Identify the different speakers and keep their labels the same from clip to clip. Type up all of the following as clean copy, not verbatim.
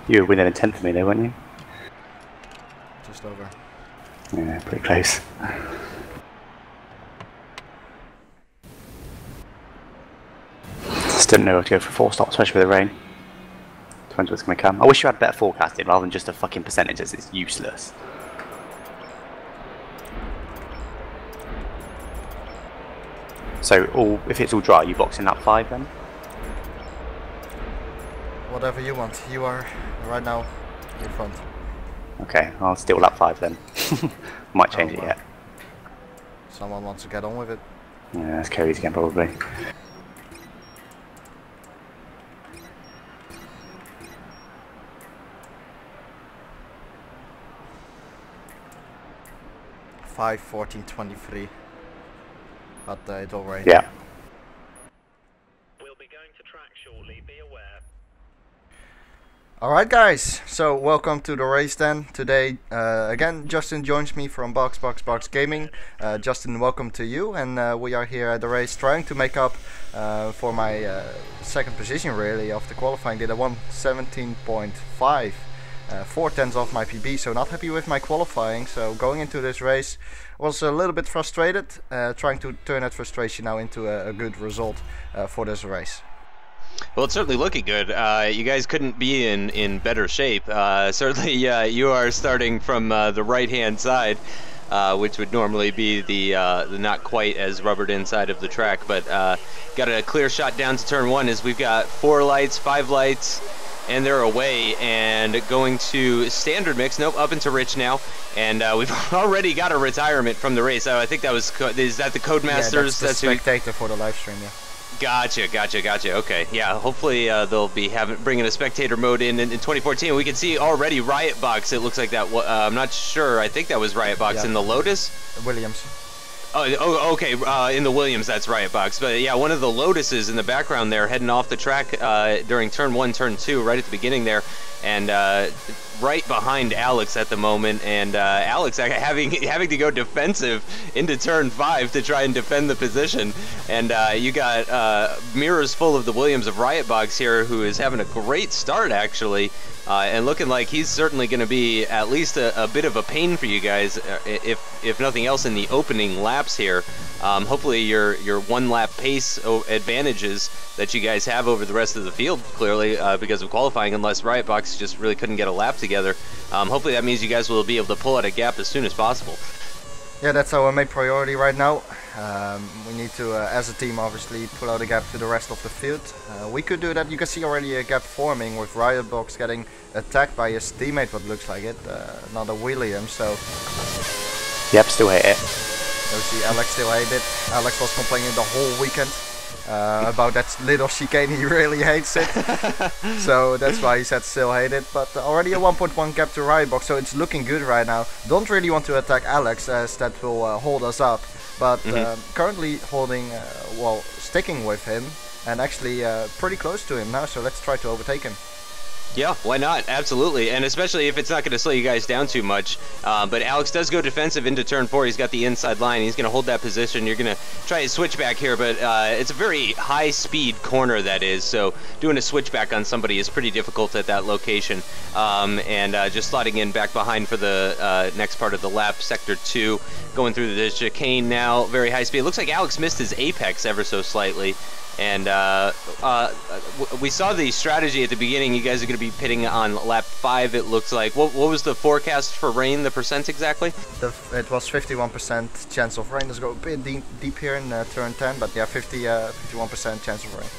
Speaker 1: You were within a tenth of me there, weren't you?
Speaker 2: Just over.
Speaker 1: Yeah, pretty close. Just didn't know where to go for 4 stops, especially with the rain. Depends what's going to come. I wish you had better forecasting rather than just a fucking percentages. It's useless. So, if it's all dry, you box in lap 5 then?
Speaker 2: Whatever you want. You are right now in front.
Speaker 1: Okay, I'll steal lap 5 then. Might change it yet.
Speaker 2: Someone wants to get on with it.
Speaker 1: Yeah, that's Codies again probably.
Speaker 2: Five 14:23. But it's all right.
Speaker 1: Yeah.
Speaker 3: We'll be going to track shortly, be aware.
Speaker 2: Alright guys, so welcome to the race then. Today again Justin joins me from boxboxboxgaming. Justin, welcome to you, and we are here at the race trying to make up for my second position really of the qualifying. Did a 1:17.5, 4/10 off my PB, so not happy with my qualifying. So going into this race was a little bit frustrated, trying to turn that frustration now into a good result for this race.
Speaker 4: Well, it's certainly looking good. You guys couldn't be in better shape. Certainly, you are starting from the right-hand side, which would normally be the not quite as rubbered inside of the track. But got a clear shot down to turn 1 as we've got 4 lights, 5 lights, and they're away. And going to standard mix. Nope, up into rich now. And we've already got a retirement from the race. I think that was, is that the Codemasters?
Speaker 2: Yeah, that's the spectator for the live stream, yeah.
Speaker 4: Gotcha. Okay, yeah. Hopefully they'll be bringing a spectator mode in 2014. We can see already Riot Box. It looks like that. I'm not sure. I think that was Riot Box in the Lotus.
Speaker 2: Williams.
Speaker 4: Oh, okay. In the Williams, that's Riot Box. But yeah, one of the Lotuses in the background there, heading off the track during turn 1, turn 2, right at the beginning there, and right behind Alex at the moment, and Alex having to go defensive into turn 5 to try and defend the position. And you got mirrors full of the Williams of Riot Box here, who is having a great start actually, and looking like he's certainly going to be at least a bit of a pain for you guys, if nothing else in the opening laps here. Hopefully your 1 lap pace advantages that you guys have over the rest of the field, clearly because of qualifying, unless Riot Box just really couldn't get a lap together. Hopefully that means you guys will be able to pull out a gap as soon as possible.
Speaker 2: Yeah, that's our main priority right now. We need to, as a team, obviously pull out a gap to the rest of the field. We could do that. You can see already a gap forming with Riot Box getting attacked by his teammate, what looks like it, another Williams. So
Speaker 1: Yep, still hate it.
Speaker 2: you see Alex still hate it. Alex was complaining the whole weekend about that little chicane. He really hates it. So that's why he said still hate it. But already a 1.1 gap to Riot Box, so it's looking good right now. Don't really want to attack Alex, as that will hold us up. But currently holding, well, sticking with him, and actually pretty close to him now. So let's try to overtake him.
Speaker 4: Yeah, why not? Absolutely, and especially if it's not going to slow you guys down too much. But Alex does go defensive into turn 4. He's got the inside line. He's going to hold that position. You're going to try a switchback here, but it's a very high-speed corner, that is. So doing a switchback on somebody is pretty difficult at that location. And just slotting in back behind for the next part of the lap, sector 2, going through the chicane now. Very high speed. It looks like Alex missed his apex ever so slightly. And we saw the strategy at the beginning. You guys are going to be pitting on lap 5, it looks like. What was the forecast for rain, the percent exactly?
Speaker 2: It was 51% chance of rain. Let's go a bit deep here in turn 10, but yeah, 51% chance of rain.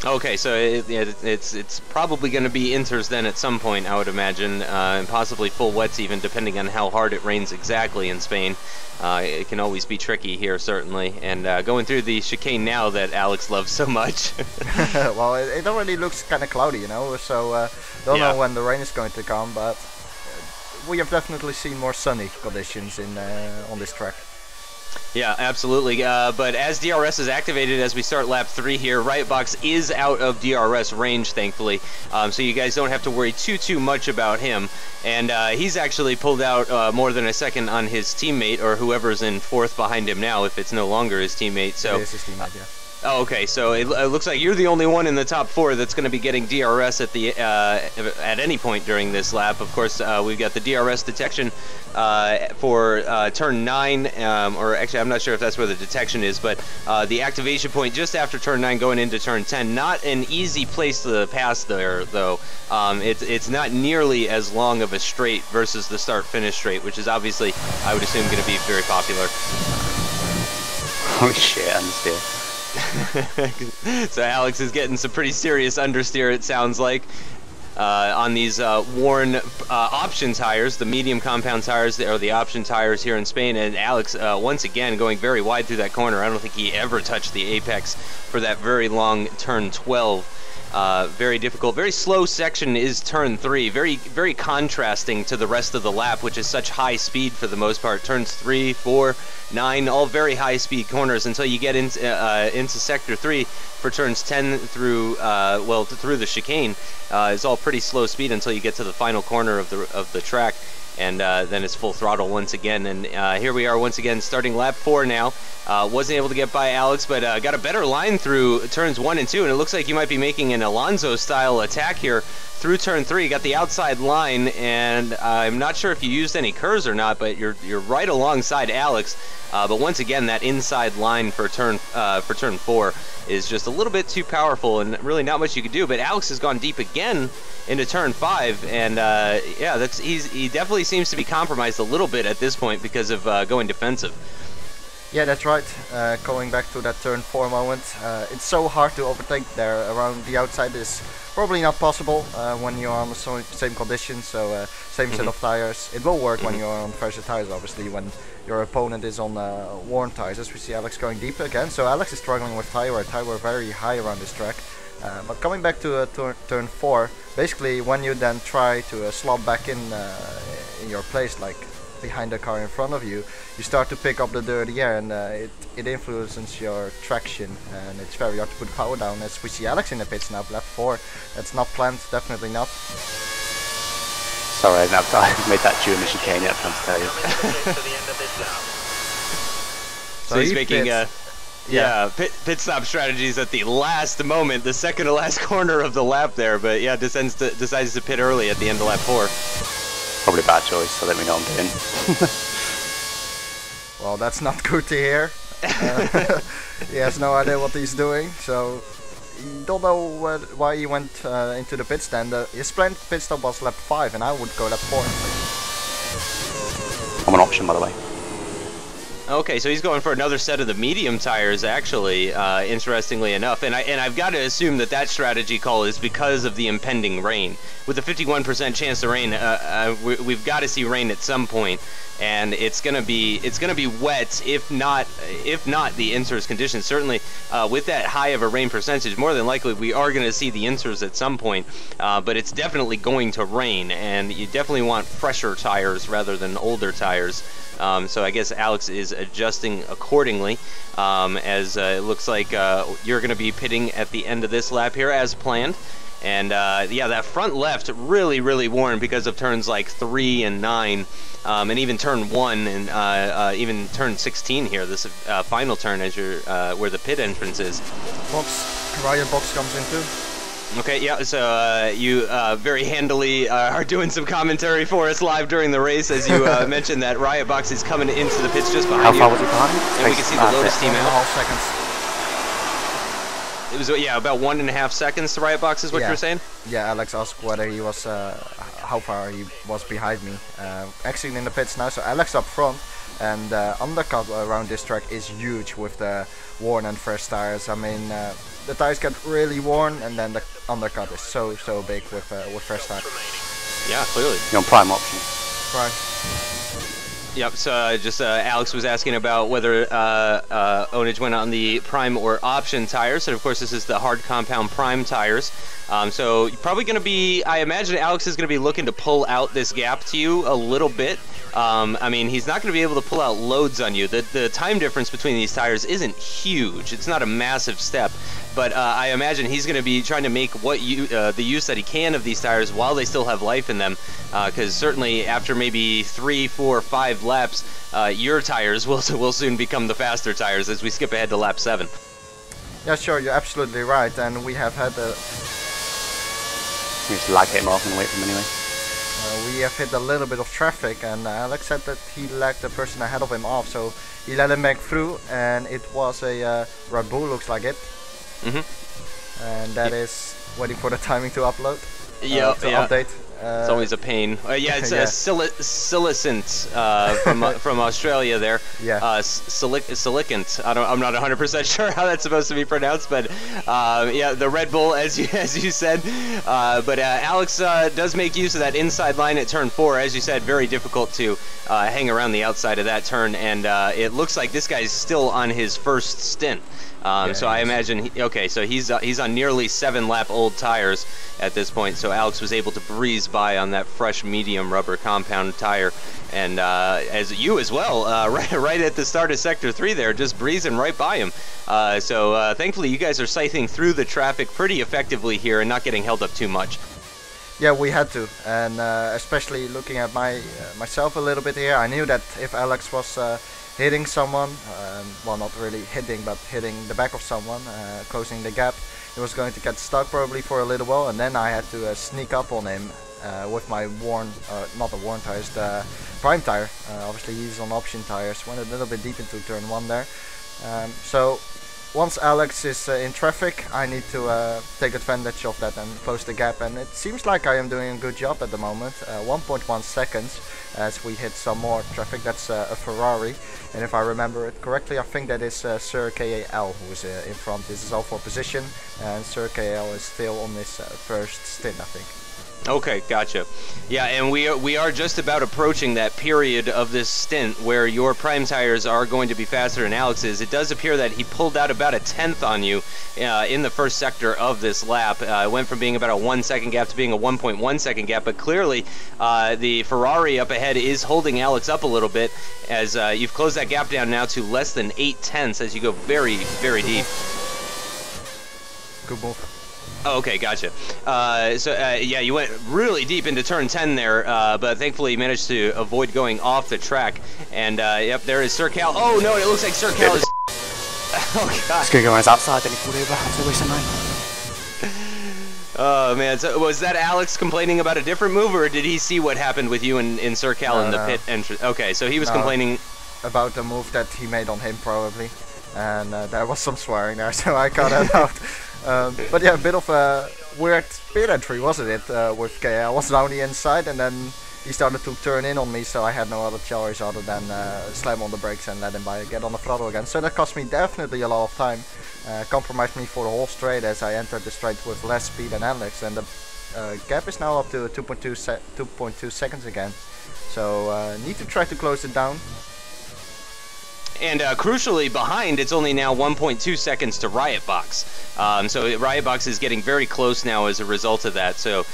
Speaker 4: Okay, so it's probably going to be inters then at some point, I would imagine, and possibly full wets even, depending on how hard it rains exactly in Spain. It can always be tricky here, certainly. And going through the chicane now that Alex loves so much.
Speaker 2: Well, it already looks kind of cloudy, you know, so don't know when the rain is going to come, but we have definitely seen more sunny conditions on this track.
Speaker 4: Yeah, absolutely. But as DRS is activated as we start lap 3 here, Riot Box is out of DRS range, thankfully. So you guys don't have to worry too much about him. And he's actually pulled out more than a second on his teammate, or whoever's in 4th behind him now, if it's no longer his teammate. So
Speaker 2: it is his teammate, yeah.
Speaker 4: Oh, okay. So it looks like you're the only one in the top 4 that's going to be getting DRS at the at any point during this lap. Of course, we've got the DRS detection for turn 9, or actually, I'm not sure if that's where the detection is, but the activation point just after turn 9, going into turn 10. Not an easy place to pass there, though. It's not nearly as long of a straight versus the start-finish straight, which is obviously, I would assume, going to be very popular.
Speaker 1: Oh shit, understeer.
Speaker 4: So Alex is getting some pretty serious understeer, it sounds like, on these worn option tires, the medium compound tires, or the option tires here in Spain. And Alex, once again, going very wide through that corner. I don't think he ever touched the apex for that very long turn 12. Very difficult, very slow section is turn 3. Very contrasting to the rest of the lap, which is such high speed for the most part. Turns 3, 4, 9, all very high speed corners until you get into sector 3 for turns 10 through well, through the chicane. It's all pretty slow speed until you get to the final corner of the track. And then it's full throttle once again. And here we are once again starting lap 4 now. Wasn't able to get by Alex, but got a better line through turns 1 and 2. And it looks like you might be making an Alonso-style attack here through turn 3. Got the outside line, and I'm not sure if you used any curves or not, but you're right alongside Alex. But once again, that inside line for turn 4 is just a little bit too powerful, and really not much you could do. But Alex has gone deep again into turn 5, and yeah, he definitely seems to be compromised a little bit at this point because of going defensive.
Speaker 2: Yeah, that's right. Going back to that turn 4 moment, it's so hard to overtake there around the outside. Is probably not possible when you're on the same conditions, so same set of tires. It will work when you're on fresher tires, obviously, when your opponent is on worn tires. As we see Alex going deep again, so Alex is struggling with tire wear. Tire wear very high around this track. But coming back to turn 4, basically when you then try to slot back in your place, like behind the car in front of you, you start to pick up the dirty air, and it influences your traction, and it's very hard to put power down. As we see Alex in the pits now, lap 4. That's not planned, definitely not.
Speaker 1: Sorry, I made that during the chicane, I'm trying to tell you.
Speaker 4: So he's making pit stop strategies at the last moment, the second to last corner of the lap there, but yeah, decides to pit early at the end of lap 4.
Speaker 1: Probably a bad choice, so let me know what I'm doing.
Speaker 2: Well, that's not good to hear. He has no idea what he's doing, so you don't know why he went into the pit stand. His planned pit stop was lap 5, and I would go lap 4.
Speaker 1: I'm an option, by the way.
Speaker 4: Okay, so he's going for another set of the medium tires, actually, interestingly enough. And I've got to assume that strategy call is because of the impending rain. With a 51% chance to rain, we've got to see rain at some point, and it's gonna be wet, if not the inters conditions. Certainly, with that high of a rain percentage, more than likely we are going to see the inters at some point. But it's definitely going to rain, and you definitely want fresher tires rather than older tires. So I guess Alex is adjusting accordingly, as it looks like you're going to be pitting at the end of this lap here as planned. And yeah, that front left really worn because of turns like 3 and 9, and even turn 1 and even turn 16 here, this final turn as you're where the pit entrance is.
Speaker 2: Riot box comes in too.
Speaker 4: Okay, yeah, so you very handily are doing some commentary for us live during the race, as you mentioned that Riot Box is coming into the pits just behind you.
Speaker 1: How far was he behind?
Speaker 4: And we can see the Lotus team out.
Speaker 2: 1.5 seconds.
Speaker 4: It was, yeah, about 1.5 seconds to Riot Box is what you were saying?
Speaker 2: Yeah, Alex asked whether he was, how far he was behind me. Exiting in the pits now, so Alex up front, and undercut around this track is huge with the worn and fresh tires. I mean, the tires get really worn, and then the undercut is so big with fresh tires.
Speaker 4: Yeah, clearly.
Speaker 1: You're on prime option.
Speaker 2: Prime.
Speaker 4: Yep, so just Alex was asking about whether Onage went on the prime or option tires, and of course this is the hard compound prime tires. So you're probably going to be, I imagine Alex is going to be looking to pull out this gap to you a little bit. I mean, he's not going to be able to pull out loads on you. The time difference between these tires isn't huge. It's not a massive step. But I imagine he's going to be trying to make the use that he can of these tires while they still have life in them. Because certainly after maybe 3, 4, 5 laps, your tires will soon become the faster tires as we skip ahead to lap 7.
Speaker 2: Yeah, sure, you're absolutely right, and we have had a...
Speaker 1: We just lag him off and wait for him anyway.
Speaker 2: we have hit a little bit of traffic, and Alex said that he lagged the person ahead of him off, so he let him back through, and it was a Red Bull, looks like it. And that is waiting for the timing to upload. To update.
Speaker 4: It's always a pain. Yeah, it's
Speaker 2: Yeah.
Speaker 4: Silicant from Australia there.
Speaker 2: Yeah.
Speaker 4: Silicant. I'm not 100% sure how that's supposed to be pronounced, but yeah, the Red Bull, as you said. But Alex does make use of that inside line at turn 4. As you said, very difficult to hang around the outside of that turn, and it looks like this guy's still on his first stint. So I imagine, so he's on nearly 7-lap old tires at this point. So Alex was able to breeze by on that fresh medium rubber compound tire, and as you as well, right at the start of Sector 3 there, just breezing right by him. So thankfully you guys are scything through the traffic pretty effectively here and not getting held up too much.
Speaker 2: Yeah, we had to, and especially looking at myself a little bit here, I knew that if Alex was hitting someone, well, not really hitting, but hitting the back of someone, closing the gap, he was going to get stuck probably for a little while, and then I had to sneak up on him with my not the worn tires, the prime tire. Obviously he's on option tires, went a little bit deep into turn 1 there. So once Alex is in traffic, I need to take advantage of that and close the gap, and it seems like I am doing a good job at the moment. 1.1 seconds as we hit some more traffic. That's a Ferrari, and if I remember it correctly, I think that is Sir KAL who is in front. This is all for position, and Sir KAL is still on this first stint, I think.
Speaker 4: Okay, gotcha. Yeah, and we are just about approaching that period of this stint where your prime tires are going to be faster than Alex's. It does appear that he pulled out about a 10th on you in the first sector of this lap. It went from being about a 1 second gap to being a 1.1 second gap, but clearly the Ferrari up ahead is holding Alex up a little bit as you've closed that gap down now to less than 8 tenths as you go very, very deep.
Speaker 2: Good move.
Speaker 4: Oh, okay, gotcha. Yeah, you went really deep into turn 10 there, but thankfully you managed to avoid going off the track. And yep, there is Sir Cal. Oh no, it looks like Sir Cal is. Oh god.
Speaker 1: He's gonna go on his outside, then he pulled over. It's always a line.
Speaker 4: Oh man, so was that Alex complaining about a different move, or did he see what happened with you in Sir Cal in the pit entrance? Okay, so he was complaining
Speaker 2: about the move that he made on him probably, and there was some swearing there, so I cut that out. But yeah, a bit of a weird pit entry, wasn't it, with KA. I was down the inside, and then he started to turn in on me, so I had no other choice other than slam on the brakes and let him get on the throttle again. So that cost me definitely a lot of time, compromised me for the whole straight as I entered the straight with less speed than Alex, and the gap is now up to 2.2 seconds again. So need to try to close it down.
Speaker 4: And crucially, behind, it's only now 1.2 seconds to Riot Box. So Riot Box is getting very close now as a result of that. So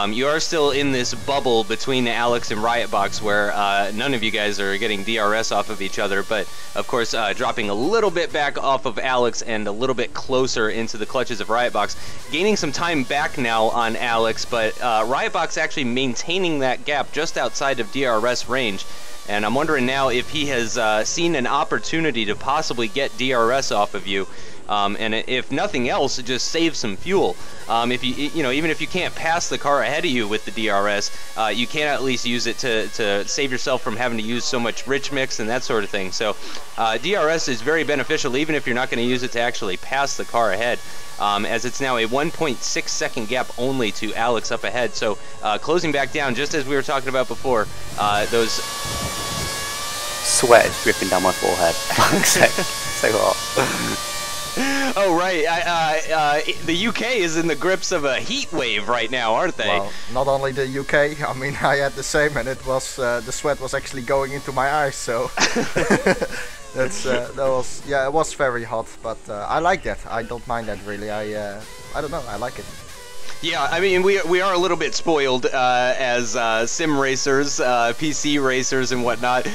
Speaker 4: you are still in this bubble between Alex and Riot Box where none of you guys are getting DRS off of each other. But, of course, dropping a little bit back off of Alex and a little bit closer into the clutches of Riot Box. Gaining some time back now on Alex, but Riot Box actually maintaining that gap just outside of DRS range. And I'm wondering now if he has seen an opportunity to possibly get DRS off of you, and if nothing else, just save some fuel. If you even if you can't pass the car ahead of you with the DRS, you can at least use it to save yourself from having to use so much rich mix and that sort of thing. So DRS is very beneficial, even if you're not going to use it to actually pass the car ahead. As it's now a 1.6 second gap only to Alex up ahead. So closing back down, just as we were talking about before, those
Speaker 1: sweat is dripping down my forehead. So hot.
Speaker 4: Oh right, the UK is in the grips of a heat wave right now, aren't they?
Speaker 2: Well, not only the UK, I mean I had the same, and it was the sweat was actually going into my eyes. So that was, yeah, it was very hot, but I like that. I don't mind that really. I don't know, I like it.
Speaker 4: Yeah, I mean, we are a little bit spoiled as sim racers, PC racers and whatnot.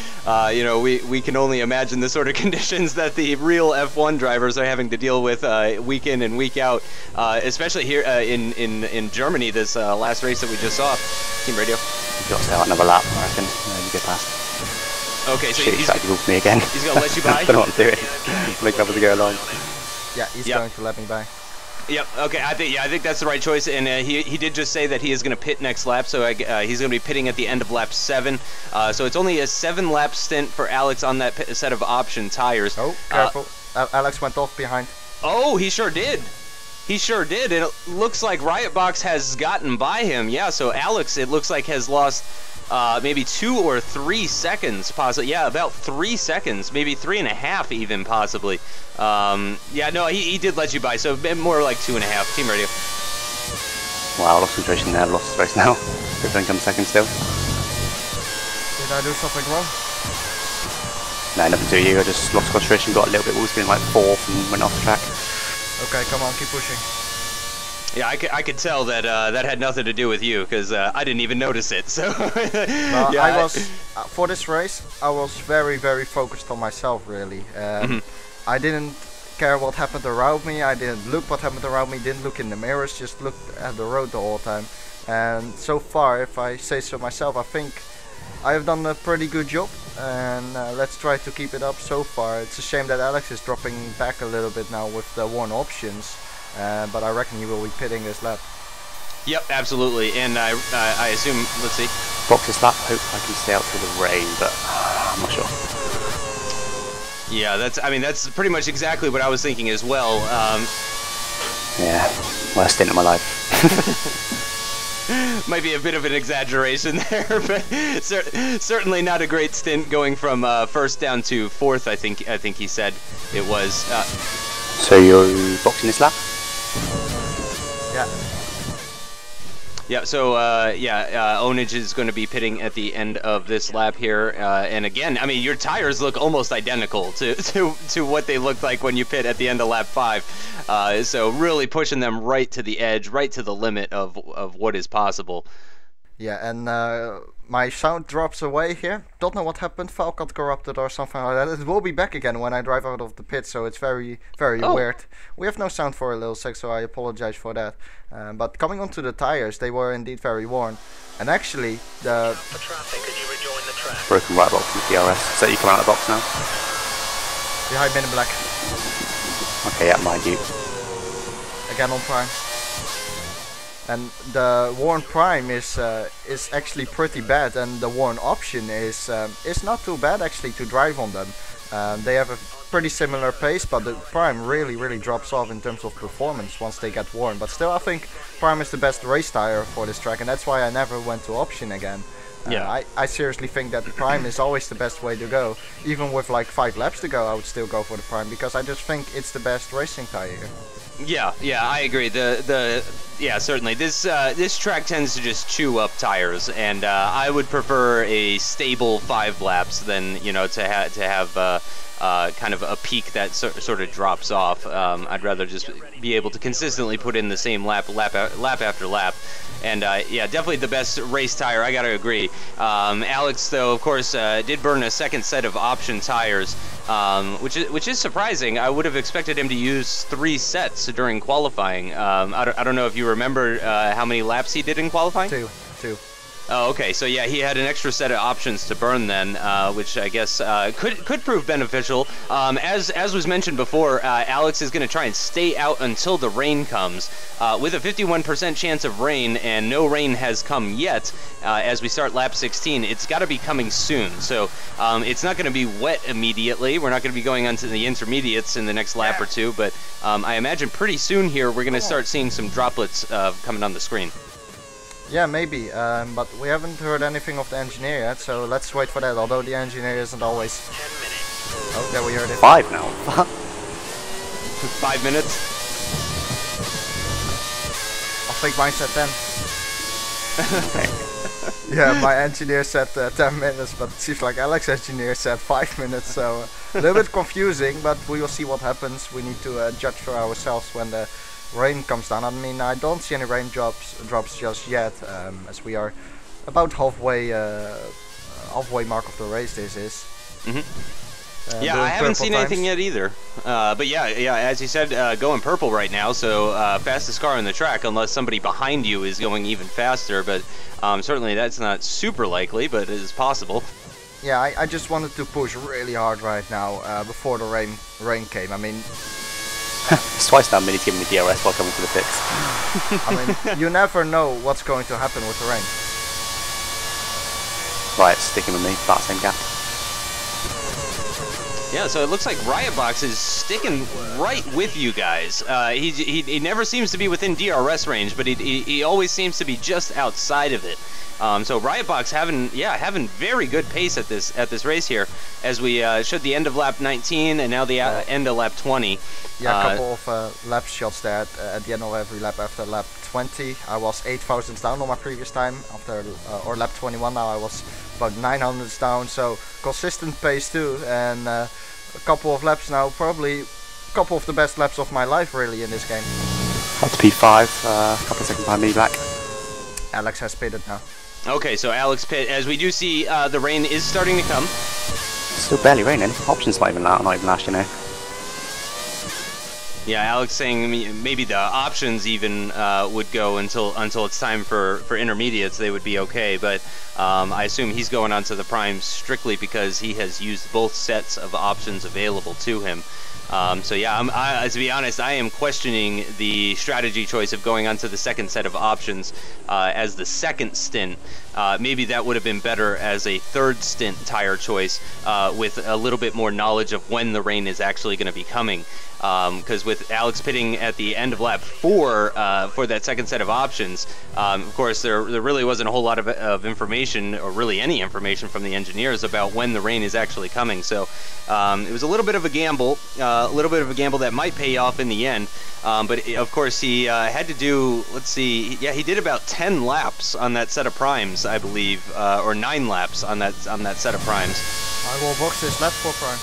Speaker 4: You know, we can only imagine the sort of conditions that the real F1 drivers are having to deal with week in and week out, especially here in Germany, this last race that we just saw. Team Radio.
Speaker 1: You've got to stay out another lap, I reckon, you get past.
Speaker 4: Okay, so
Speaker 1: he's trying to move me again.
Speaker 4: He's going to let you by?
Speaker 1: I don't know what I'm doing. Make up as I go along.
Speaker 2: Yeah, he's
Speaker 4: Yep.
Speaker 2: going to let me by.
Speaker 4: Yep. Okay. I think that's the right choice. And he did just say that he is going to pit next lap, so he's going to be pitting at the end of lap 7. So it's only a 7-lap stint for Alex on that set of option tires.
Speaker 2: Oh, careful! Alex went off behind.
Speaker 4: Oh, he sure did. He sure did. And it looks like Riotbox has gotten by him. Yeah. So Alex, it looks like, has lost maybe 2 or 3 seconds, possibly. Yeah, about 3 seconds, maybe 3.5 even, possibly. Yeah, no, he did let you by, so more like 2.5. Team radio.
Speaker 1: Wow, lost concentration there, lost space now. Everything comes second still.
Speaker 2: Did I do something wrong?
Speaker 1: No, nothing to you. I just lost concentration, got a little bit wheel spin like 4th and went off the track.
Speaker 2: Okay, come on, keep pushing.
Speaker 4: Yeah, I could tell that that had nothing to do with you, because I didn't even notice it. So
Speaker 2: Yeah, I was for this race. I was very focused on myself, really. I didn't care what happened around me. I didn't look what happened around me. Didn't look in the mirrors. Just looked at the road the whole time. And so far, if I say so myself, I think I have done a pretty good job. And let's try to keep it up so far. It's a shame that Alex is dropping back a little bit now with the worn options. But I reckon he will be pitting this lap.
Speaker 4: Yep, absolutely. And I assume, let's see.
Speaker 1: Box this lap, hope I can stay out through the rain, but I'm not sure.
Speaker 4: Yeah, that's pretty much exactly what I was thinking as well.
Speaker 1: Yeah, worst stint of my life.
Speaker 4: Might be a bit of an exaggeration there, but certainly not a great stint going from 1st down to 4th. I think he said it was.
Speaker 1: So you're boxing this lap?
Speaker 2: Yeah.
Speaker 4: Yeah, so Onage is going to be pitting at the end of this lap here, and again, I mean, your tires look almost identical to what they looked like when you pit at the end of lap 5. So really pushing them right to the edge, right to the limit of what is possible.
Speaker 2: Yeah, and my sound drops away here. Don't know what happened. File got corrupted or something like that. It will be back again when I drive out of the pit, so it's very weird. We have no sound for a little sec, so I apologize for that. But coming onto the tires, they were indeed very worn. And actually, the
Speaker 3: For traffic, can you rejoin the track?
Speaker 1: Broken right box from the DRS. So you come out of the box now?
Speaker 2: behind men in black,
Speaker 1: Okay, yeah, mind you.
Speaker 2: again on prime. And the worn prime is actually pretty bad, and the worn option is not too bad actually to drive on them. They have a pretty similar pace, but the prime really drops off in terms of performance once they get worn. But still, I think prime is the best race tire for this track, and that's why I never went to option again.
Speaker 4: Yeah.
Speaker 2: I seriously think that the prime is always the best way to go. Even with like 5 laps to go, I would still go for the prime, because I just think it's the best racing tire.
Speaker 4: Yeah, I agree. Yeah, certainly. This track tends to just chew up tires, and I would prefer a stable 5 laps than to have kind of a peak that sort of drops off. I'd rather just be able to consistently put in the same lap after lap. And yeah, definitely the best race tire. I gotta agree. Alex, though, of course, did burn a second set of option tires, which is surprising. I would have expected him to use 3 sets during qualifying. I don't know if you remember how many laps he did in qualifying.
Speaker 2: Two.
Speaker 4: Oh, okay. So yeah, he had an extra set of options to burn then, which I guess could prove beneficial. As was mentioned before, Alex is going to try and stay out until the rain comes, with a 51% chance of rain, and no rain has come yet. As we start lap 16, it's got to be coming soon. So it's not going to be wet immediately. We're not going to be going on to the intermediates in the next lap or two, but I imagine pretty soon here we're going to start seeing some droplets coming on the screen.
Speaker 2: Yeah, maybe, but we haven't heard anything of the engineer yet, so let's wait for that, although the engineer isn't always...
Speaker 3: 10 minutes.
Speaker 2: Oh, there we heard it.
Speaker 1: 5 now.
Speaker 4: 5 minutes.
Speaker 2: I think mine said 10. Yeah, my engineer said 10 minutes, but it seems like Alex's engineer said 5 minutes, so a little bit confusing, but we will see what happens. We need to judge for ourselves when the rain comes down. I mean, I don't see any raindrops just yet, as we are about halfway mark of the race. This is.
Speaker 4: Yeah, I haven't seen anything yet either. But yeah, as you said, going purple right now. So fastest car on the track, unless somebody behind you is going even faster. But certainly that's not super likely, but it is possible.
Speaker 2: Yeah, I just wanted to push really hard right now before the rain came. I mean,
Speaker 1: It's twice now Mini's giving me DRS while coming to the pits.
Speaker 2: I mean, you never know what's going to happen with the rain.
Speaker 1: Right, sticking with me, about the same gap.
Speaker 4: Yeah, so it looks like Riotbox is sticking right with you guys. He never seems to be within DRS range, but he always seems to be just outside of it. So Riotbox having very good pace at this race here, as we showed the end of lap 19 and now the end of lap 20.
Speaker 2: Yeah, a couple of lap shots there at the end of every lap after lap 20. I was 8 thousandths down on my previous time. After or lap 21 now I was about 900ths down. So consistent pace too, and a couple of laps now, probably a couple of the best laps of my life really in this game.
Speaker 1: Up to P5, a couple of seconds behind me back.
Speaker 2: Alex has pitted now.
Speaker 4: Okay, so Alex pit, as we do see, the rain is starting to come.
Speaker 1: Still barely raining. Options not even last, you know.
Speaker 4: Yeah, Alex saying maybe the options even would go until it's time for intermediates. They would be okay, but I assume he's going onto the primes strictly because he has used both sets of options available to him. So yeah, to be honest, I am questioning the strategy choice of going onto the second set of options as the second stint. Maybe that would have been better as a third stint tire choice with a little bit more knowledge of when the rain is actually going to be coming. Because with Alex pitting at the end of lap 4 for that second set of options, of course there really wasn't a whole lot of information, or really any information from the engineers about when the rain is actually coming. So it was a little bit of a gamble, that might pay off in the end. But of course he had to do, let's see, yeah, he did about 10 laps on that set of primes, I believe, or 9 laps on that set of primes.
Speaker 2: I will box this lap for prime.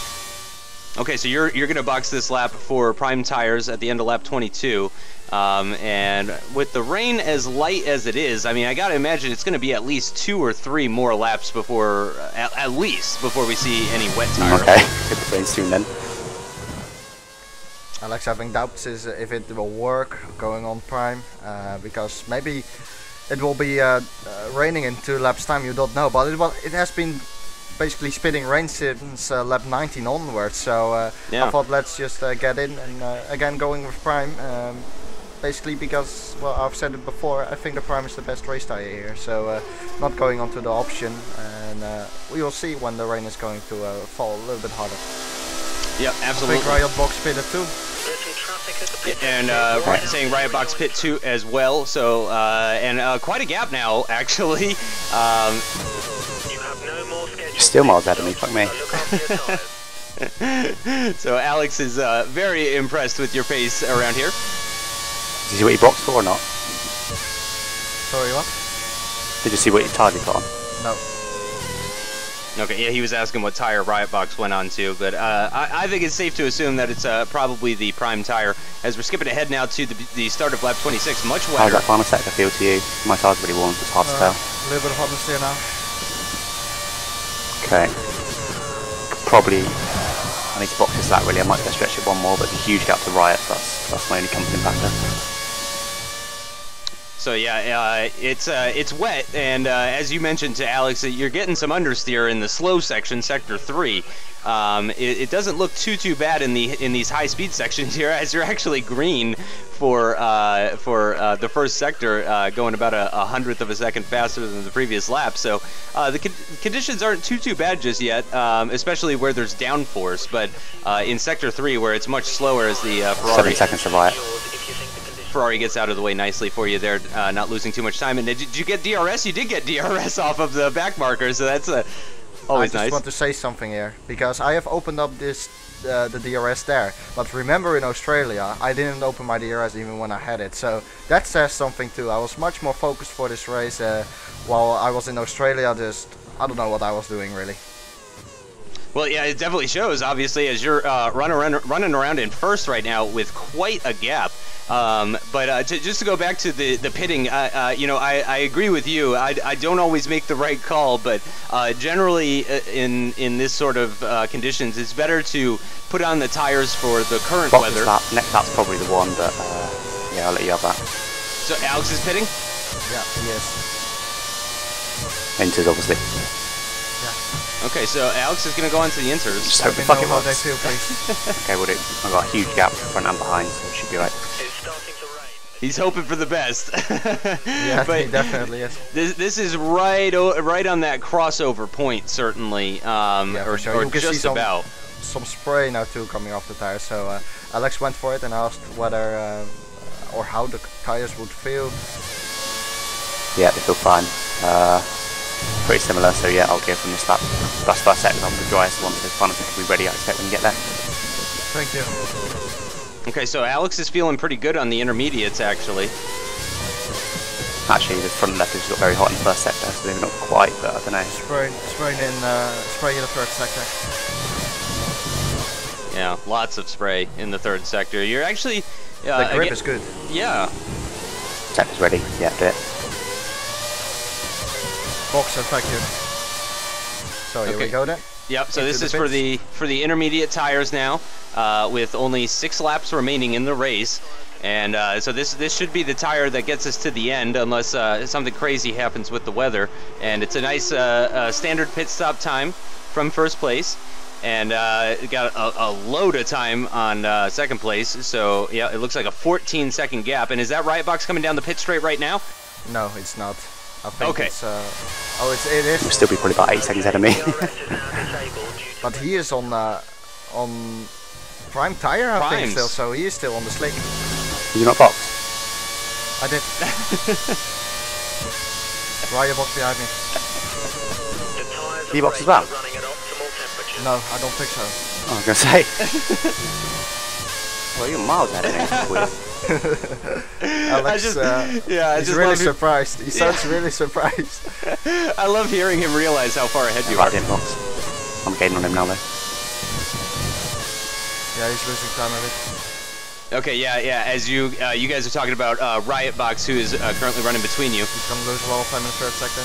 Speaker 4: Okay, so you're gonna box this lap for prime tires at the end of lap 22, and with the rain as light as it is, I mean, I gotta imagine it's gonna be at least 2 or 3 more laps before, at least before we see any wet tire.
Speaker 1: Okay, get the rain soon then.
Speaker 2: Alex having doubts is if it will work going on prime, because maybe it will be raining in 2 laps time. You don't know, but it has been basically spitting rain since lap 19 onwards, so
Speaker 4: yeah.
Speaker 2: I thought let's just get in and again going with prime, basically because, well, I've said it before, I think the prime is the best race tire here, so not going onto the option, and we will see when the rain is going to fall a little bit harder.
Speaker 4: Yep, absolutely.
Speaker 2: I think Riot Box pitted too.
Speaker 4: And saying Riot Box pit 2 as well, so and quite a gap now actually.
Speaker 1: You're still miles ahead of me, fuck me.
Speaker 4: So Alex is very impressed with your pace around here.
Speaker 1: Did you see what you boxed for or not?
Speaker 2: Sorry, what?
Speaker 1: Did you see what your target put on?
Speaker 2: No.
Speaker 4: Okay, yeah, he was asking what tire Riot Box went on to, but I think it's safe to assume that it's probably the prime tire, as we're skipping ahead now to the start of lap 26, much wetter.
Speaker 1: How's that final sector feel to you? My tire's really warm, it's hard to tell.
Speaker 2: A little bit of hotness here now.
Speaker 1: Okay. Probably, I need to box this lap really, I might go stretch it one more, but it's a huge gap to Riot, so that's my only comforting factor.
Speaker 4: So yeah, it's wet, and as you mentioned to Alex, you're getting some understeer in the slow section, sector 3. It doesn't look too bad in these high speed sections here, as you're actually green for the first sector, going about a 100th of a second faster than the previous lap. So the conditions aren't too bad just yet, especially where there's downforce. But in sector 3, where it's much slower, as the Ferrari
Speaker 1: 7 seconds to Riot.
Speaker 4: Ferrari gets out of the way nicely for you there, not losing too much time. And did you get DRS? You did get DRS off of the back marker, so that's always nice.
Speaker 2: I just want to say something here, because I have opened up this the DRS there, but remember in Australia I didn't open my DRS even when I had it, so that says something too. I was much more focused for this race, while I was in Australia, just I don't know what I was doing really.
Speaker 4: Well, yeah, it definitely shows, obviously, as you're running around in first right now with quite a gap. But just to go back to the pitting, you know, I agree with you. I don't always make the right call, but generally in this sort of conditions, it's better to put on the tires for the current weather.
Speaker 1: Next lap's probably the one, but yeah, I'll let you have that.
Speaker 4: So Alex is pitting?
Speaker 2: Yeah, he is.
Speaker 1: Enters, obviously.
Speaker 4: Okay, so Alex is going to go on to the inters.
Speaker 1: Just hope
Speaker 2: Let
Speaker 1: it
Speaker 2: me know
Speaker 1: fucking
Speaker 2: how they
Speaker 1: works.
Speaker 2: feel, please.
Speaker 1: Okay, we'll do. I've got a huge gap front and behind, so it should be right.
Speaker 3: It's starting to rain.
Speaker 4: He's hoping for the best.
Speaker 2: Yeah,
Speaker 4: But
Speaker 2: he definitely is.
Speaker 4: this is right on that crossover point, certainly,
Speaker 2: for sure.
Speaker 4: or
Speaker 2: You can see
Speaker 4: just
Speaker 2: some-
Speaker 4: about.
Speaker 2: Some spray now too coming off the tires. So Alex went for it and asked whether or how the tires would feel.
Speaker 1: Yeah, they feel fine. Pretty similar, so yeah, I'll go from this lap. That's first second on the driest one, so final second will be ready, I expect, when you get there.
Speaker 2: Thank you.
Speaker 4: Okay, so Alex is feeling pretty good on the intermediates, actually.
Speaker 1: Actually, the front left has got very hot in the first sector, so maybe not quite, but I don't know.
Speaker 2: Spray in the third sector.
Speaker 4: Yeah, lots of spray in the third sector. You're actually...
Speaker 2: The grip
Speaker 4: again-
Speaker 2: is good.
Speaker 4: Yeah.
Speaker 1: Sector's ready, yeah, do it.
Speaker 2: Box effective. So here we
Speaker 4: Okay.
Speaker 2: go then.
Speaker 4: Yep, so
Speaker 2: Into
Speaker 4: this
Speaker 2: the
Speaker 4: is
Speaker 2: pits.
Speaker 4: for the intermediate tires now, with only 6 laps remaining in the race. And so this should be the tire that gets us to the end, unless something crazy happens with the weather. And it's a nice standard pit stop time from first place. And it got a load of time on second place. So yeah, it looks like a 14-second gap. And is that Riot Box coming down the pit straight right now?
Speaker 2: No, it's not. I think
Speaker 4: Okay.
Speaker 2: it's it
Speaker 1: He'll
Speaker 2: is.
Speaker 1: still be probably about 8 seconds ahead of me.
Speaker 3: DRS is now disabled due to
Speaker 2: But he is on prime tire, I think
Speaker 4: Primes.
Speaker 2: still. So he is still on the slick.
Speaker 1: Did you not box?
Speaker 2: I did. Riot box behind me.
Speaker 3: the tyres
Speaker 1: D-box as
Speaker 3: and
Speaker 1: well?
Speaker 3: brakes are running at optimal temperature.
Speaker 2: No, I don't think so.
Speaker 1: Oh, I was going to say. Well, you're miles ahead of me. Weird.
Speaker 2: Alex,
Speaker 4: he's
Speaker 2: he's
Speaker 4: just
Speaker 2: really surprised. He sounds really surprised.
Speaker 4: I love hearing him realize how far ahead you
Speaker 1: Right
Speaker 4: are.
Speaker 1: in box. I'm gaining on him now, though.
Speaker 2: Yeah, he's losing time a bit.
Speaker 4: Okay, yeah. As you guys are talking about Riot Box, who is currently running between you.
Speaker 2: He's gonna lose a lot of time in the third sector.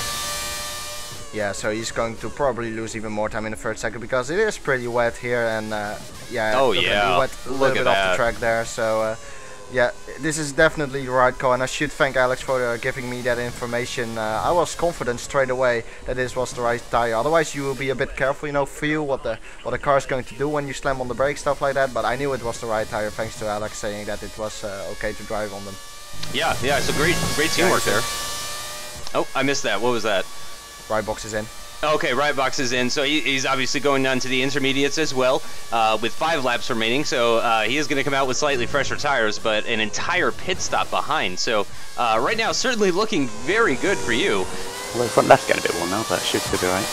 Speaker 2: Yeah, so he's going to probably lose even more time in the third sector because it is pretty wet here and yeah,
Speaker 4: Oh,
Speaker 2: look at
Speaker 4: yeah.
Speaker 2: the wet, a
Speaker 4: Look
Speaker 2: little
Speaker 4: at
Speaker 2: bit off
Speaker 4: that.
Speaker 2: the track there. So yeah, this is definitely the right call, and I should thank Alex for giving me that information. I was confident straight away that this was the right tire. Otherwise, you will be a bit careful, you know, feel what the car is going to do when you slam on the brake, stuff like that. But I knew it was the right tire thanks to Alex saying that it was okay to drive on them.
Speaker 4: Yeah, so great teamwork
Speaker 2: Yeah,
Speaker 4: there. Oh, I missed that. What was that?
Speaker 2: Right box is in.
Speaker 4: Okay, Riot Box is in, so he's obviously going down to the intermediates as well, with 5 laps remaining, so he is going to come out with slightly fresher tires, but an entire pit stop behind. So right now, certainly looking very good for you.
Speaker 1: Well, the front left's getting a bit warm now, but it should still be alright.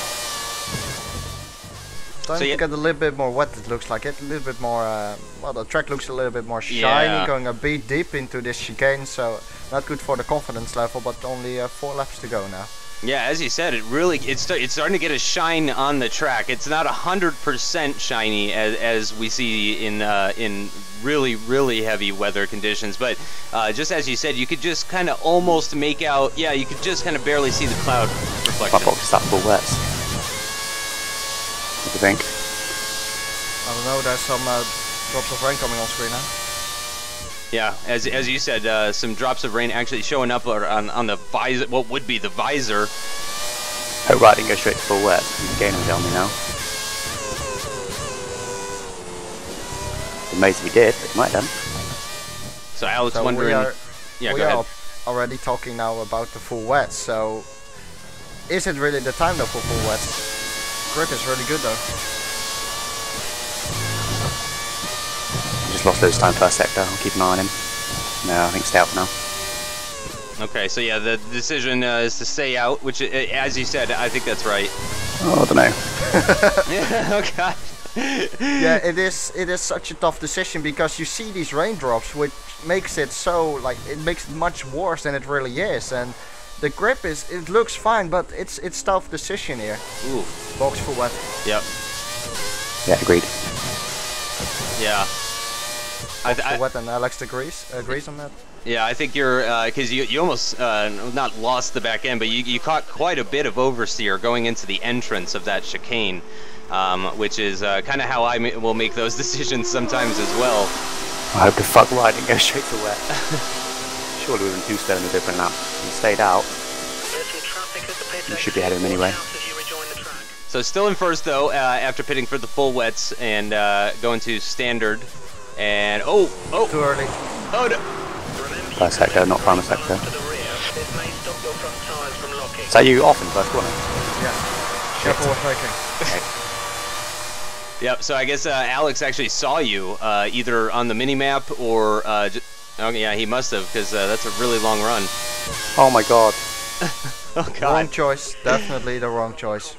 Speaker 2: Starting
Speaker 4: So, yeah.
Speaker 2: to get a little bit more wet, it looks like it. A little bit more, well, the track looks a little bit more shiny,
Speaker 4: Yeah.
Speaker 2: going a bit deep into this chicane, so not good for the confidence level, but only 4 laps to go now.
Speaker 4: Yeah, as you said, it's starting to get a shine on the track. It's not 100% shiny as we see in really heavy weather conditions, but just as you said, you could just kind of almost make out. Yeah, you could just kind of barely see the cloud
Speaker 1: My
Speaker 4: reflection.
Speaker 1: box is that full wets. What do you think?
Speaker 2: I don't know, there's some drops of rain coming on screen now.
Speaker 4: Yeah, as you said, some drops of rain actually showing up on the visor, what would be the visor.
Speaker 1: Hope right didn't go straight to full wet. He's gaining on me now. It's amazing he did, but he might have done.
Speaker 4: So Alex
Speaker 2: So
Speaker 4: wondering. Yeah,
Speaker 2: we
Speaker 4: go ahead.
Speaker 2: are already talking now about the full wets, so is it really the time though for full wets? Grip is really good though.
Speaker 1: He just lost those time first sector. I'll keep an eye on him. No, I think stay out for now.
Speaker 4: Okay, so yeah, the decision is to stay out, which, as you said, I think that's right.
Speaker 1: Oh, I don't know.
Speaker 4: Yeah, okay.
Speaker 2: Yeah, it is such a tough decision because you see these raindrops, which makes it so, like, it makes it much worse than it really is, and the grip it looks fine, but it's tough decision here.
Speaker 4: Ooh.
Speaker 2: Box full wet.
Speaker 4: Yep.
Speaker 1: Yeah, agreed.
Speaker 4: Yeah.
Speaker 2: Box full wet, and Alex agrees on that.
Speaker 4: Yeah, I think you're, because you almost, not lost the back end, but you caught quite a bit of oversteer going into the entrance of that chicane, which is kind of how I will make those decisions sometimes as well.
Speaker 1: I hope the fuck right didn't go straight to wet. Surely we were in 2 stone a different lap. He stayed out.
Speaker 3: There's some traffic at the pit
Speaker 1: You should be ahead of him anyway.
Speaker 3: exit. Watch out as you rejoin the track.
Speaker 4: So still in first though, after pitting for the full wets and going to standard. And oh,
Speaker 2: Too early.
Speaker 4: oh no.
Speaker 1: First sector, not final sector.
Speaker 3: To the rear. This may stop your front tyres from locking.
Speaker 1: Is that you off in first corner?
Speaker 2: Yeah. Careful with braking.
Speaker 4: Yep. So I guess Alex actually saw you either on the mini map or okay, yeah, he must have because that's a really long run.
Speaker 1: Oh my god.
Speaker 4: Oh god.
Speaker 2: Wrong choice. Definitely the wrong choice.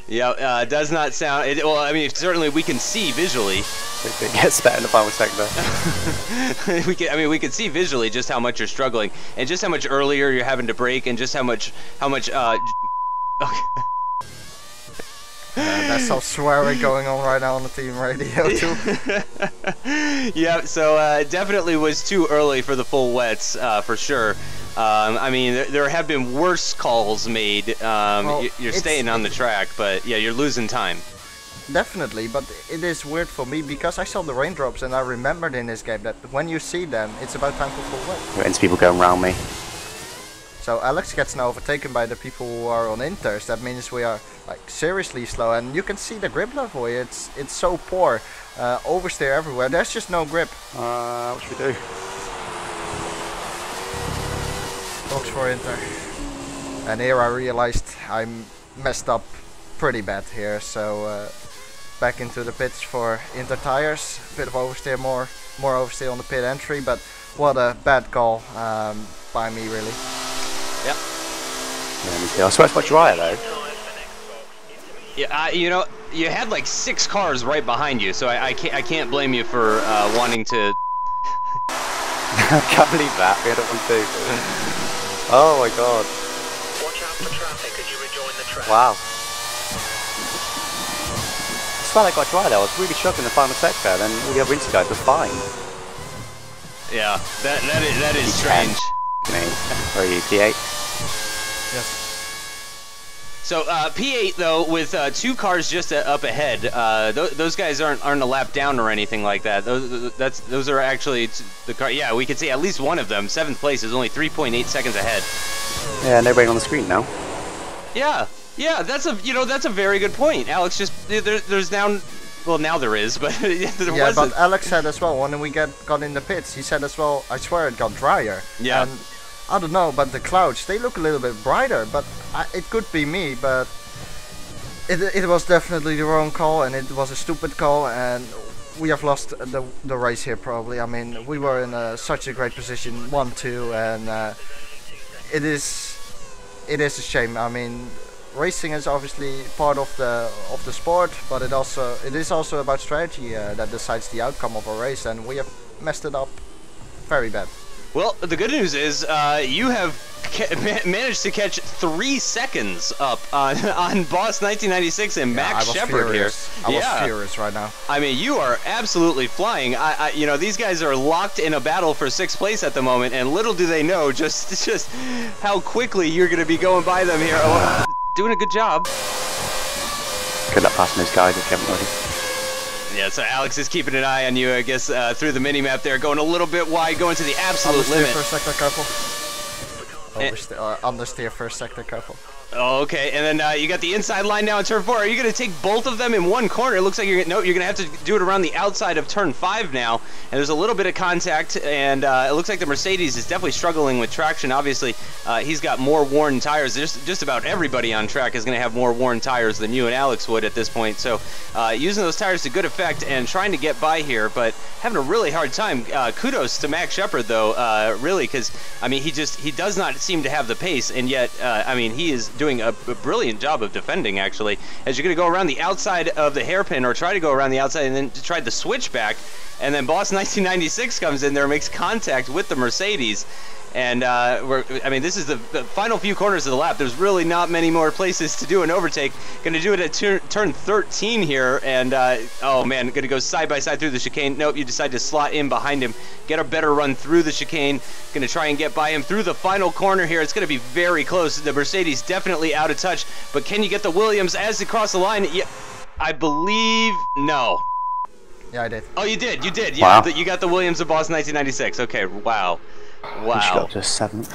Speaker 4: Yeah, does not sound. Well, I mean, certainly we can see visually.
Speaker 1: It gets better in the final sector.
Speaker 4: we can see visually just how much you're struggling, and just how much earlier you're having to brake, and just how much. Okay.
Speaker 2: There's some swearing going on right now on the team radio too.
Speaker 4: Yeah, so definitely was too early for the full wets for sure. I mean, there have been worse calls made.
Speaker 2: Well,
Speaker 4: you're staying on the track, but yeah, you're losing time.
Speaker 2: Definitely, but it is weird for me because I saw the raindrops and I remembered in this game that when you see them, it's about time for full wet.
Speaker 1: Getting people going around me.
Speaker 2: So Alex gets now overtaken by the people who are on inters. That means we are like seriously slow, and you can see the grip level. It's so poor. Oversteer everywhere. There's just no grip.
Speaker 1: What should we do?
Speaker 2: Box for inter. And here I realized I messed up pretty bad here. So back into the pits for inter tires. Bit of oversteer, more oversteer on the pit entry. But what a bad call by me, really.
Speaker 4: Yep.
Speaker 1: Yeah, I swear it's much drier though.
Speaker 4: Yeah, you know, you had like 6 cars right behind you, so I can't blame you for wanting to.
Speaker 1: I can't believe that. We had it on 2. Oh my god.
Speaker 3: Watch out for traffic as you rejoin the track.
Speaker 1: Wow. I swear I got dry there. I was really shocked in the final sector, then all the other inter guys were fine.
Speaker 4: Yeah, that is strange.
Speaker 1: Where are you, P8?
Speaker 2: Yes.
Speaker 4: So P8 though, with 2 cars just up ahead, those guys aren't a lap down or anything like that. Those are actually the car. Yeah, we can see at least one of them. 7th place is only 3.8 seconds ahead.
Speaker 1: Yeah, and they're waiting on the screen now.
Speaker 4: Yeah, that's a very good point, Alex. Just there's now. Well, now there is, but there
Speaker 2: yeah,
Speaker 4: wasn't.
Speaker 2: but Alex said as well when we got in the pits. He said as well. I swear it got drier.
Speaker 4: Yeah.
Speaker 2: And I don't know, but the clouds, they look a little bit brighter, but it could be me, but it was definitely the wrong call, and it was a stupid call, and we have lost the race here probably. I mean, we were in such a great position, 1-2, and it is a shame. I mean, racing is obviously part of the sport, but it is also about strategy that decides the outcome of a race, and we have messed it up very bad.
Speaker 4: Well, the good news is you have managed to catch 3 seconds up on Boss 1996 and Max Shepard here.
Speaker 2: I was furious right now.
Speaker 4: I mean, you are absolutely flying. You know, these guys are locked in a battle for 6th place at the moment, and little do they know just how quickly you're going to be going by them here. Oh, doing a good job.
Speaker 1: Good luck passing those guys if you haven't already.
Speaker 4: Yeah, so Alex is keeping an eye on you, I guess, through the mini-map there, going a little bit wide, going to the absolute limit.
Speaker 2: Understeer first sector, careful. Understeer first sector, careful.
Speaker 4: Oh, okay, and then you got the inside line now in turn 4. Are you going to take both of them in one corner? It looks like you're going to have to do it around the outside of turn 5 now. And there's a little bit of contact, and it looks like the Mercedes is definitely struggling with traction. Obviously, he's got more worn tires. Just about everybody on track is going to have more worn tires than you and Alex would at this point. So using those tires to good effect and trying to get by here, but having a really hard time. Kudos to Max Shepard, though, really, because, I mean, he does not seem to have the pace, and yet, I mean, he is doing a brilliant job of defending, actually, as you're going to go around the outside of the hairpin, or try to go around the outside and then try the switchback, and then Boss 1996 comes in there and makes contact with the Mercedes. And I mean, this is the final few corners of the lap. There's really not many more places to do an overtake. Going to do it at turn 13 here, and oh man, going to go side by side through the chicane. Nope, you decide to slot in behind him, get a better run through the chicane. Going to try and get by him through the final corner here. It's going to be very close. The Mercedes definitely out of touch, but can you get the Williams as they cross the line? Yeah, I believe no.
Speaker 2: Yeah, I did.
Speaker 4: Oh, you did. Yeah,
Speaker 1: wow.
Speaker 4: You got the Williams of Boss 1996. Okay, wow.
Speaker 1: We should go up to 7th.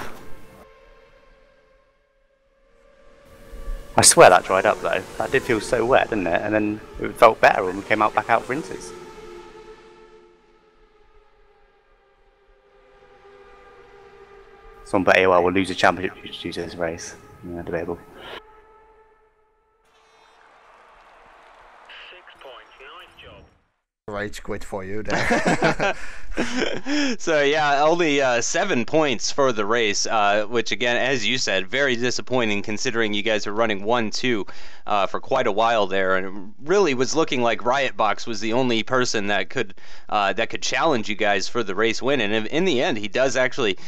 Speaker 1: I swear that dried up though. That did feel so wet, didn't it? And then it felt better when we came back out for inters. Someone but AOL will lose a championship due to this race. Yeah, debatable.
Speaker 3: 6 points. Nice job.
Speaker 2: Rage quit for you there.
Speaker 4: So yeah, only 7 points for the race, which again, as you said, very disappointing considering you guys are running 1-2 for quite a while there, and it really was looking like Riotbox was the only person that could challenge you guys for the race win. And in the end, he does actually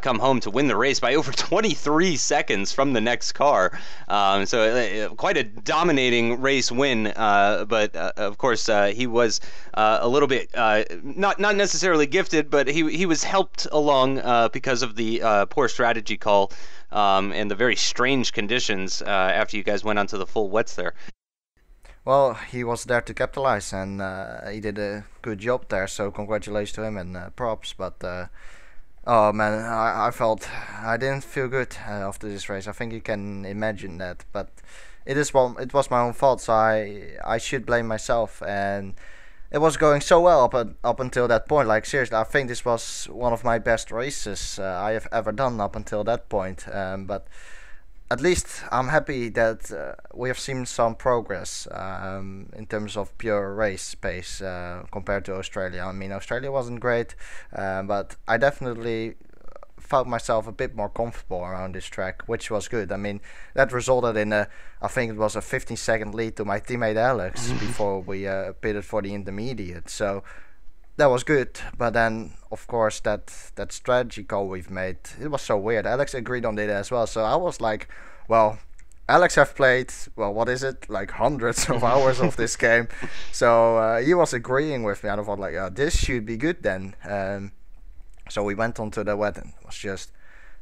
Speaker 4: come home to win the race by over 23 seconds from the next car. So quite a dominating race win, but of course he was a little bit not necessarily gifted, but he was helped along because of the poor strategy call and the very strange conditions after you guys went onto the full wets there.
Speaker 2: Well, he was there to capitalize, and he did a good job there, so congratulations to him and props. But oh man, I felt I didn't feel good after this race. I think you can imagine that, but it was my own fault, so I should blame myself. And it was going so well up until that point. Like seriously, I think this was one of my best races I have ever done up until that point. But at least I'm happy that we have seen some progress in terms of pure race pace compared to Australia. I mean, Australia wasn't great, but I definitely felt myself a bit more comfortable around this track, which was good. I mean, that resulted in I think it was a 15-second lead to my teammate Alex before we pitted for the intermediate. So that was good. But then, of course, that strategy call we've made, it was so weird. Alex agreed on it as well. So I was like, well, Alex have played, well, what is it, like hundreds of hours of this game. So he was agreeing with me. I thought like, this should be good then. So we went onto the wet, and it was just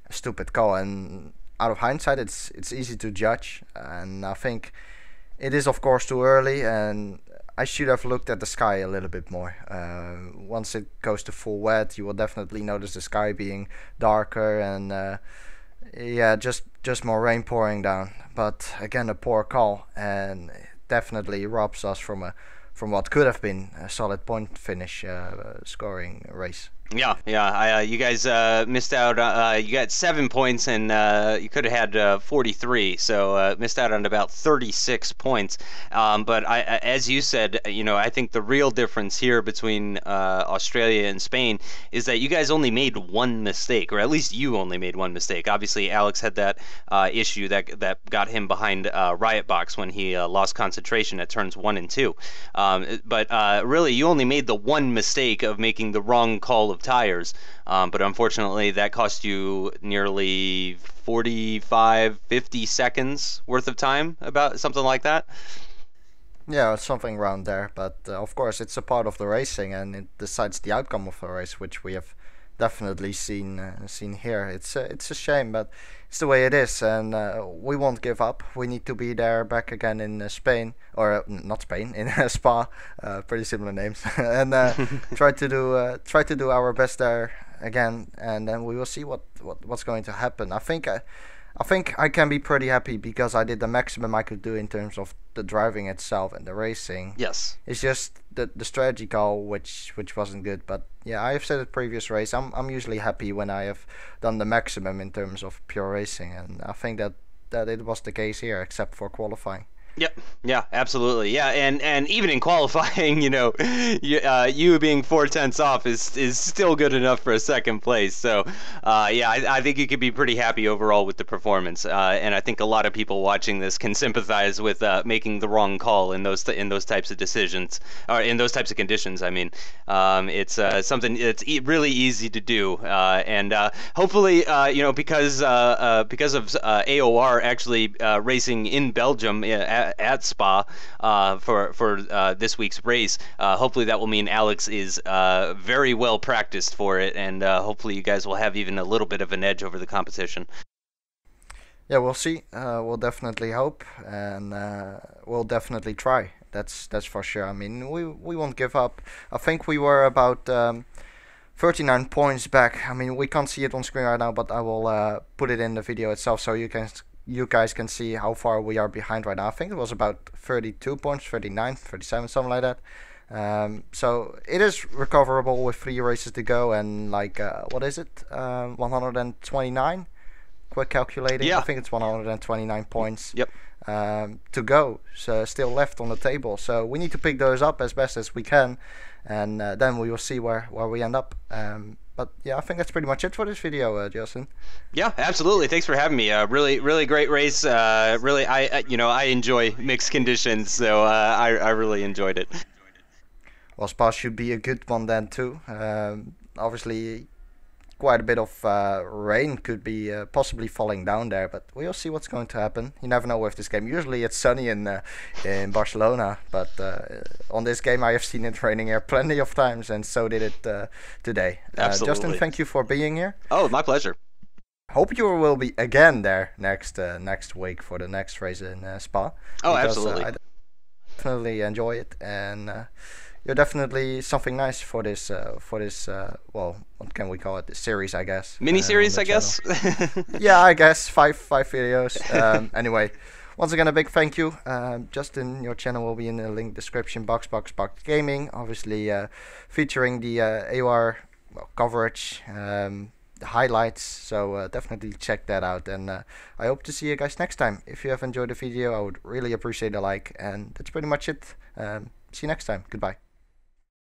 Speaker 2: a stupid call. And out of hindsight, it's easy to judge. And I think it is, of course, too early. And I should have looked at the sky a little bit more. Once it goes to full wet, you will definitely notice the sky being darker and yeah, just more rain pouring down. But again, a poor call, and definitely robs us from what could have been a solid point finish scoring race.
Speaker 4: Yeah. You guys missed out. You got 7 points, and you could have had 43. So missed out on about 36 points. But as you said, I think the real difference here between Australia and Spain is that you guys only made one mistake, or at least you only made one mistake. Obviously, Alex had that issue that got him behind Riotbox when he lost concentration at turns 1 and 2. But really, you only made the one mistake of making the wrong call of tires, but unfortunately that cost you nearly 45-50 seconds worth of time, about something like that.
Speaker 2: Yeah, something around there, but of course it's a part of the racing, and it decides the outcome of the race, which we have definitely seen here. It's a shame, but it's the way it is, and we won't give up. We need to be there back again in Spain, or not Spain, in Spa, pretty similar names, and try to do our best there again, and then we will see what's going to happen. I think I can be pretty happy because I did the maximum I could do in terms of the driving itself and the racing.
Speaker 4: Yes.
Speaker 2: It's just the strategy call which wasn't good. But yeah, I have said it previous race, I'm usually happy when I have done the maximum in terms of pure racing, and I think that it was the case here, except for qualifying.
Speaker 4: Yep. Yeah, absolutely. Yeah, and even in qualifying, you being 4/10 off is still good enough for a second place. So, yeah, I think you could be pretty happy overall with the performance. And I think a lot of people watching this can sympathize with making the wrong call in those types of decisions, or in those types of conditions. I mean, it's something that's really easy to do, and hopefully, because of AOR actually racing in Belgium at Spa for this week's race. Hopefully that will mean Alex is very well practiced for it, and hopefully you guys will have even a little bit of an edge over the competition.
Speaker 2: Yeah, we'll see. We'll definitely hope, and we'll definitely try. That's for sure. I mean, we won't give up. I think we were about 39 points back. I mean, we can't see it on screen right now, but I will put it in the video itself so you you guys can see how far we are behind right now. I think it was about 32 points, 39, 37, something like that. So it is recoverable with 3 races to go, and like what is it, 129, quick calculating.
Speaker 4: Yeah.
Speaker 2: I think it's 129 points.
Speaker 4: Yep.
Speaker 2: To go, so still left on the table, so we need to pick those up as best as we can, and then we will see where we end up. But yeah, I think that's pretty much it for this video, Justin.
Speaker 4: Yeah, absolutely. Thanks for having me. Really great race. Really, I enjoy mixed conditions, so I really enjoyed it.
Speaker 2: Well, Spa should be a good one then too. Obviously, quite a bit of rain could be possibly falling down there, but we'll see what's going to happen. You never know with this game. Usually it's sunny in Barcelona, but on this game I have seen it raining here plenty of times, and so did it today.
Speaker 4: Absolutely.
Speaker 2: Justin, thank you for being here.
Speaker 4: Oh, my pleasure.
Speaker 2: Hope you will be again there next week for the next race in Spa.
Speaker 4: Oh,
Speaker 2: because,
Speaker 4: absolutely.
Speaker 2: I definitely enjoy it, and you're definitely something nice for this well, what can we call it? This series, I guess.
Speaker 4: Mini-series, I guess.
Speaker 2: Yeah, I guess 5 videos. Anyway, once again, a big thank you. Justin, your channel will be in the link description. Boxboxboxgaming, obviously featuring the AOR coverage, the highlights. So definitely check that out. And I hope to see you guys next time. If you have enjoyed the video, I would really appreciate a like. And that's pretty much it. See you next time. Goodbye.